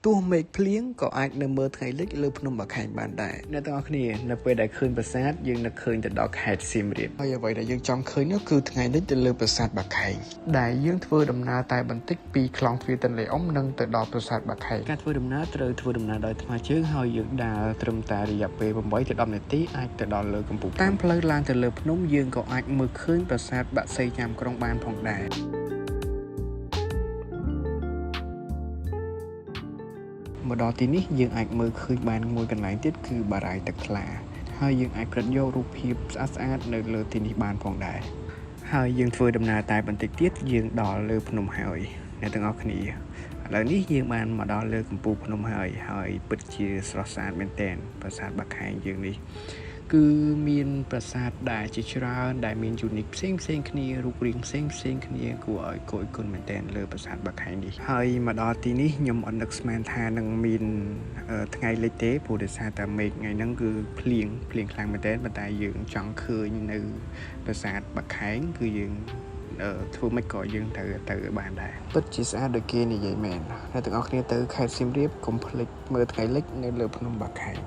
ទោះមេឃភ្លៀងក៏អាចនៅមើលថ្ងៃលិចលើភ្នំបាខែងបានដែរអ្នកទាំងអស់គ្នានៅពេលដែលឃើញប្រាសាទយើងនឹកឃើញទៅដល់ខេត្តសៀមរាបហើយអ្វីដែលយើងចង់ឃើញនោះគឺថ្ងៃលិចទៅលើប្រាសាទបាខែងដែលយើងធ្វើដំណើរតែបន្តិចពីខ្លងទ្វារទន្លេអ៊ុំនិងទៅដល់ប្រាសាទបាខែងការធ្វើដំណើរត្រូវធ្វើដំណើរដោយថ្មើរជើងហើយយើងដើរត្រឹមតែរយៈពេល8ទៅ10នាទីអាចទៅដល់លើកំពូលតាមផ្លូវឡើងទៅលើភ្នំយើងក៏អាចមើលឃើញប្រាសាទបាក់សីញ៉ាំក្រុងបានផងដែរមកដល់ទីនេះយើងអាចមើលឃើញបានមួយកន្លែងទៀតគឺបារាយណ៍ទឹកថ្លាហើយយើងអាចផ្តិតយករូបភាពស្អាតៗនៅលើទីនេះបានផងដែរហើយយើងធ្វើដំណើរតែបន្តិចទៀតយើងដល់លើភ្នំហើយអ្នកទាំងអស់គ្នាឥឡូវនេះយើងបានមកដល់លើកំពូលភ្នំហើយពិតជាស្រស់ស្អាតមែនទែនប្រាសាទបាខែងយើងនេះគឺមានប្រាសាទដែលជាច្រើនដែលមានយូនីកផ្សេងគ្នារូបរាងផ្សេងគ្នាគួរឲ្យគយគន់មែនទែនលើប្រាសាទបាខែងនេះហើយមកដល់ទីនេះខ្ញុំអត់នឹកស្មានថានឹងមានថ្ងៃលិចទេព្រោះដោយសារតែមេឃថ្ងៃហ្នឹងគឺភ្លៀងខ្លាំងមែនទែនប៉ុន្តែយើងចង់ឃើញនៅប្រាសាទបាខែងគឺយើងធ្វើមិនក៏យើងទៅបានដែរពិតជាស្អាតដូចគេនិយាយមែនអ្នកទាំងអស់គ្នាទៅខេត្តសៀមរាបកុំភ្លេចមើលថ្ងៃលិចនៅលើភ្នំបាខែង